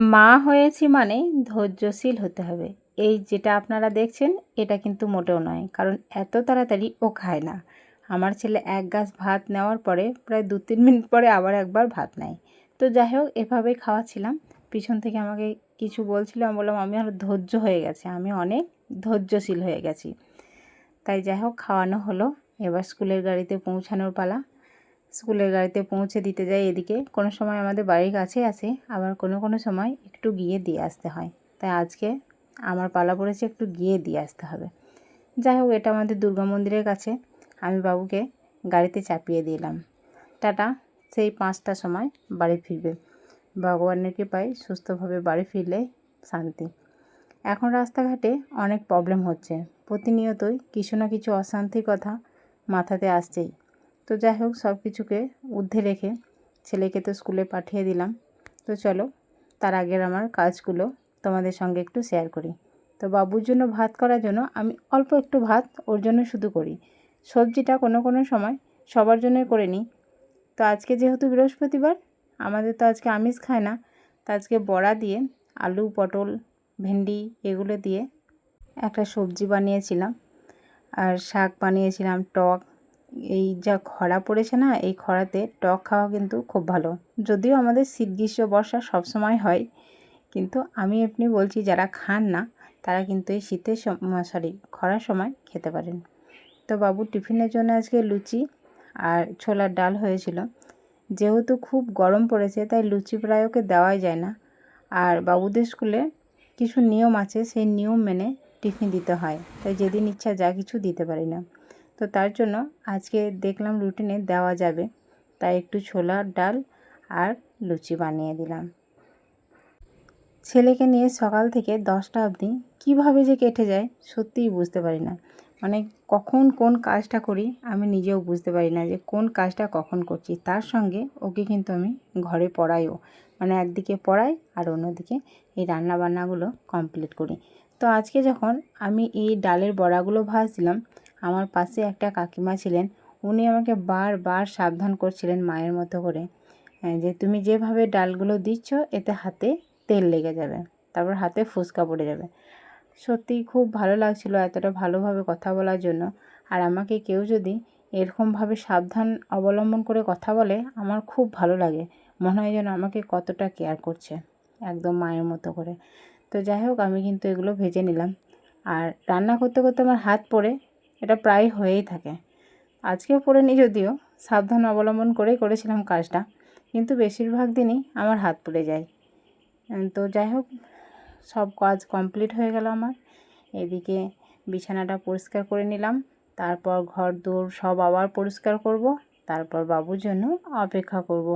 মা হয়েছি মানে ধৈর্যশীল হতে হবে। এই যেটা আপনারা দেখছেন এটা কিন্তু মোটেও নয়, কারণ এত তাড়াতাড়ি ও খায় না। আমার ছেলে এক গাছ ভাত নেওয়ার পরে প্রায় 2-3 মিনিট পরে আবার একবার ভাত নেয়। তো যাই হোক এভাবেই খাওয়াচ্ছিলাম। পিছন থেকে আমাকে কিছু বলছিল, আমি বললাম আমি আর ধৈর্য হয়ে গেছে, আমি অনেক ধৈর্যশীল হয়ে গেছি। তাই যাই হোক খাওয়ানো হলো। এবার স্কুলের গাড়িতে পৌঁছানোর পালা। স্কুলের গাড়িতে পৌঁছে দিতে যাই এদিকে, কোনো সময় আমাদের বাড়ির কাছে আসে, আবার কোনো সময় একটু গিয়ে দিয়ে আসতে হয়। তাই আজকে আমার পালা পড়েছে একটু গিয়ে দিয়ে আসতে হবে। যাই হোক এটা আমাদের দুর্গা মন্দিরের কাছে। আমি বাবুকে গাড়িতে চাপিয়ে দিলাম। টাটা, সেই 5টার সময় বাড়ি ফিরবে। ভগবানের কৃপায় সুস্থভাবে বাড়ি ফিরলে শান্তি। এখন রাস্তাঘাটে অনেক প্রবলেম হচ্ছে, প্রতিনিয়তই কিছু না কিছু অশান্তির কথা মাথাতে আসছেই। তো যাই হোক সব কিছুকে ঊর্ধ্বে রেখে ছেলেকে তো স্কুলে পাঠিয়ে দিলাম। তো চলো তার আগের আমার কাজগুলো তোমাদের সঙ্গে একটু শেয়ার করি। তো বাবুর জন্য ভাত করার জন্য আমি অল্প একটু ভাত ওর জন্য শুধু করি। সবজিটা কোনো সময় সবার জন্যই করে নিই। তো আজকে যেহেতু বৃহস্পতিবার, আমাদের তো আজকে আমিষ খায় না, তো আজকে বড়া দিয়ে আলু, পটল, ভেন্ডি এগুলো দিয়ে একটা সবজি বানিয়েছিলাম, আর শাক বানিয়েছিলাম টক। এই যা খরা পড়েছে না, এই খরাতে টক খাওয়া কিন্তু খুব ভালো। যদিও আমাদের শীত, গ্রীষ্ম, বর্ষা সবসময় হয়, কিন্তু আমি এমনি বলছি যারা খান না তারা কিন্তু এই শীতের খরার সময় খেতে পারেন। তো বাবুর টিফিনের জন্য আজকে লুচি আর ছোলার ডাল হয়েছিল। যেহেতু খুব গরম পড়েছে তাই লুচি প্রায় ওকে দেওয়াই যায় না, আর বাবুদের স্কুলে কিছু নিয়ম আছে, সেই নিয়ম মেনে টিফিন দিতে হয়, তাই যেদিন ইচ্ছা যা কিছু দিতে পারি না। তো তার জন্য আজকে দেখলাম রুটিনে দেওয়া যাবে, তাই একটু ছোলার ডাল আর লুচি বানিয়ে দিলাম। ছেলেকে নিয়ে সকাল থেকে 10টা অবধি কীভাবে যে কেটে যায় সত্যিই বুঝতে পারি না। মানে কখন কোন কাজটা করি আমি নিজেও বুঝতে পারি না যে কোন কাজটা কখন করছি। তার সঙ্গে ওকে কিন্তু আমি ঘরে পড়াইও, মানে একদিকে পড়াই আর অন্যদিকে এই রান্নাবান্নাগুলো কমপ্লিট করি। তো আজকে যখন আমি এই ডালের বড়াগুলো ভাজছিলাম, আমার পাশে একটা কাকিমা ছিলেন, উনি আমাকে বারবার সাবধান করছিলেন মায়ের মতো করে, যে তুমি যেভাবে ডালগুলো দিচ্ছ এতে হাতে তেল লেগে যাবে, তারপর হাতে ফুসকা পড়ে যাবে। সত্যিই খুব ভালো লাগছিল এতটা ভালোভাবে কথা বলার জন্য। আর আমাকে কেউ যদি এরকমভাবে সাবধান অবলম্বন করে কথা বলে আমার খুব ভালো লাগে, মনে হয় যেন আমাকে কতটা কেয়ার করছে, একদম মায়ের মতো করে। তো যাই হোক আমি কিন্তু এগুলো ভেজে নিলাম। আর রান্না করতে করতে আমার হাত পড়ে, এটা প্রায় হয়েই থাকে। আজকেও পড়েনি, যদিও সাবধান অবলম্বন করেই করেছিলাম কাজটা, কিন্তু বেশিরভাগ দিনই আমার হাত পুড়ে যায়। তো যাই হোক সব কাজ কমপ্লিট হয়ে গেল আমার। এদিকে বিছানাটা পরিষ্কার করে নিলাম, তারপর ঘর দোর সব আবার পরিষ্কার করব, তারপর বাবুর জন্য অপেক্ষা করব।